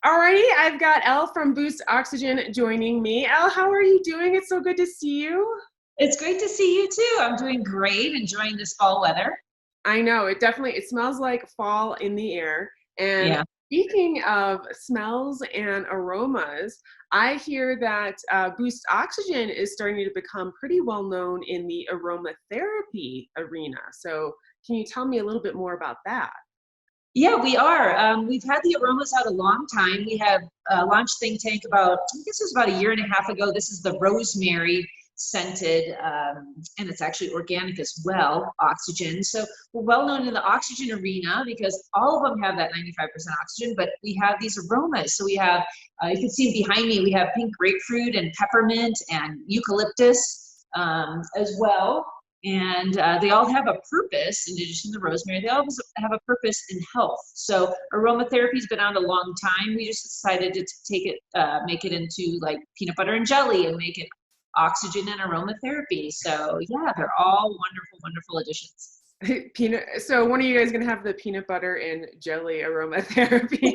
Alrighty, I've got Elle from Boost Oxygen joining me. Elle, how are you doing? It's so good to see you. It's great to see you too. I'm doing great, enjoying this fall weather. I know it smells like fall in the air. And Yeah. speaking of smells and aromas, I hear that Boost Oxygen is starting to become pretty well known in the aromatherapy arena. So, can you tell me a little bit more about that? Yeah, we are. We've had the aromas out a long time. We have launched Think Tank about, I guess it was about a year and a half ago. This is the rosemary scented, and it's actually organic as well, oxygen. So we're well known in the oxygen arena because all of them have that 95% oxygen, but we have these aromas. So we have, you can see behind me, we have pink grapefruit and peppermint and eucalyptus as well. And they all have a purpose. In addition to rosemary, they all have a purpose in health. So aromatherapy has been on a long time. We just decided to take it, make it into like peanut butter and jelly and make it oxygen and aromatherapy. So yeah, they're all wonderful, wonderful additions. So one of you guys gonna have the peanut butter and jelly aromatherapy.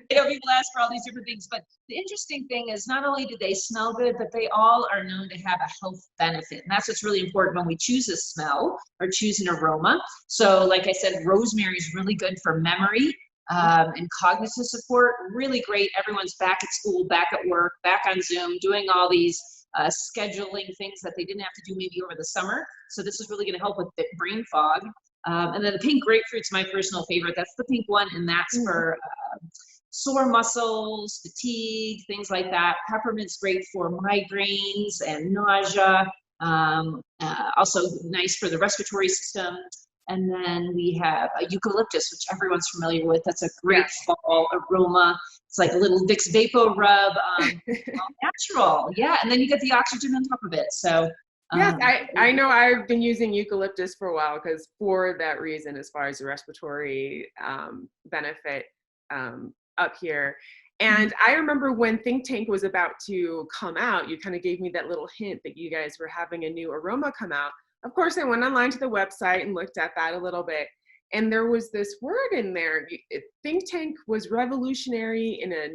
It'll be blast for all these different things. But the interesting thing is not only do they smell good, but they all are known to have a health benefit. And that's what's really important when we choose a smell or choose an aroma. So like I said, rosemary is really good for memory and cognitive support. Really great. Everyone's back at school, back at work, back on Zoom, doing all these scheduling things that they didn't have to do maybe over the summer. So this is really going to help with brain fog. And then the pink grapefruit's my personal favorite. That's the pink one, and that's for sore muscles, fatigue, things like that. Peppermint's great for migraines and nausea. Also nice for the respiratory system. And then we have eucalyptus, which everyone's familiar with. That's a great fall aroma. It's like a little Vicks Vapo rub, all natural. Yeah, and then you get the oxygen on top of it. So yes, I know I've been using eucalyptus for a while because for that reason, as far as the respiratory benefit up here. And I remember when Think Tank was about to come out, you kind of gave me that little hint that you guys were having a new aroma come out. Of course, I went online to the website and looked at that a little bit. And there was this word in there. Think Tank was revolutionary in a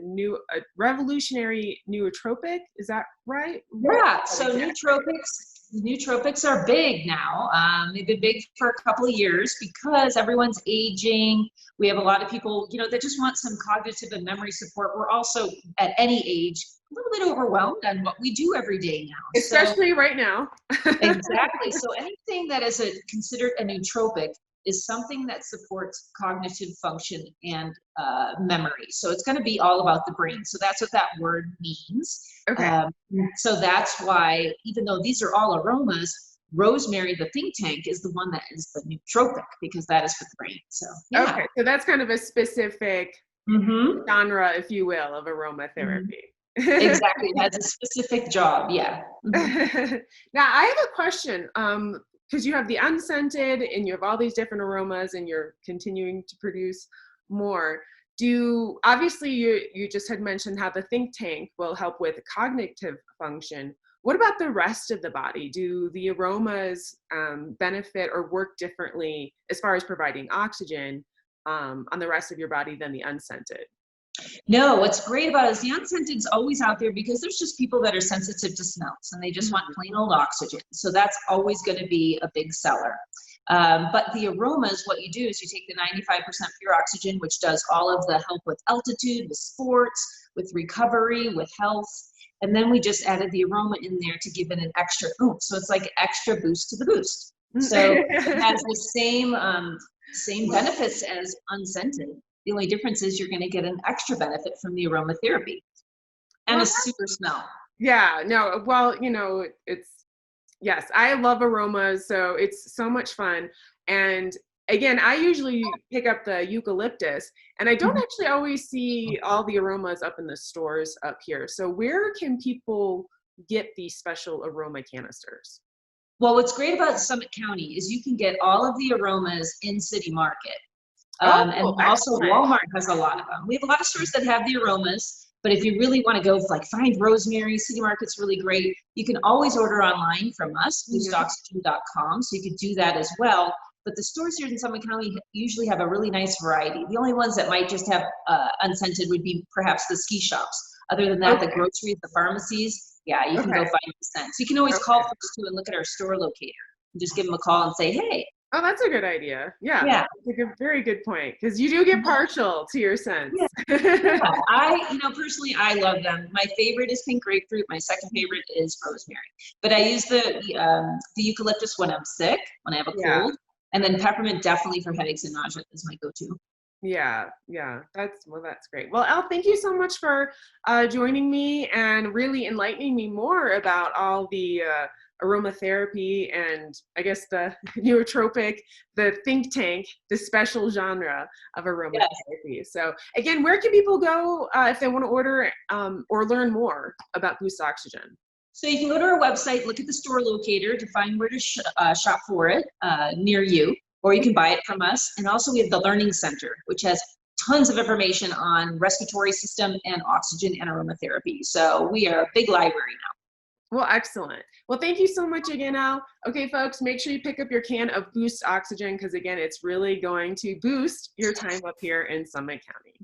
revolutionary nootropic. Is that right? Yeah. So nootropics are big now. They've been big for a couple of years because everyone's aging. We have a lot of people, that just want some cognitive and memory support. We're also at any age a little bit overwhelmed on what we do every day now. Especially right now. Exactly. So anything that is considered a nootropic is something that supports cognitive function and memory. So it's going to be all about the brain. So that's what that word means. Okay. So that's why, even though these are all aromas, rosemary, the Think Tank, is the one that is the nootropic because that is for the brain. So yeah. Okay. So that's kind of a specific genre, if you will, of aromatherapy. Exactly. It has a specific job. Yeah. Now I have a question. Because you have the unscented and you have all these different aromas and you're continuing to produce more. Obviously you just had mentioned how the Think Tank will help with cognitive function. What about the rest of the body? Do the aromas benefit or work differently as far as providing oxygen on the rest of your body than the unscented? No, what's great about it is the unscented is always out there because there's just people that are sensitive to smells and they just want plain old oxygen. So that's always going to be a big seller. But the aromas, what you do is you take the 95% pure oxygen, which does all of the help with altitude, with sports, with recovery, with health. And then we just added the aroma in there to give it an extra oomph. So it's like extra boost to the boost. So it has the same benefits as unscented. The only difference is you're going to get an extra benefit from the aromatherapy and a super smell. Yeah, no, well, yes, I love aromas, so it's so much fun. And again, I usually pick up the eucalyptus, and I don't actually always see all the aromas up in the stores up here. So where can people get these special aroma canisters? Well, what's great about Summit County is you can get all of the aromas in City Market. And also Walmart has a lot of them. We have a lot of stores that have the aromas, but if you really want to go find rosemary, City Market's really great. You can always order online from us, boostoxygen.com, so you could do that as well. but the stores here in Summit County usually have a really nice variety. The only ones that might just have unscented would be perhaps the ski shops. Other than that, the groceries, the pharmacies, yeah, you can go find the scents. You can always call first too and look at our store locator. And just give them a call and say, hey. Oh, that's a good idea. Yeah, Yeah. that's a very good point, because you do get partial to your scents. Yeah. Personally, I love them. My favorite is pink grapefruit. My second favorite is rosemary. But I use the eucalyptus when I'm sick, when I have a cold, and then peppermint definitely for headaches and nausea is my go-to. Yeah, that's great. Well, Elle, thank you so much for joining me and really enlightening me more about all the aromatherapy and I guess the nootropic, the think tank, the special genre of aromatherapy. Yes. So again, where can people go if they want to order or learn more about Boost Oxygen? So you can go to our website, look at the store locator to find where to shop for it near you, or you can buy it from us. And also we have the Learning Center, which has tons of information on respiratory system and oxygen and aromatherapy. So we are a big library now. Well, excellent. Well, thank you so much again, Elle. Okay, folks, make sure you pick up your can of Boost Oxygen because, again, it's really going to boost your time up here in Summit County.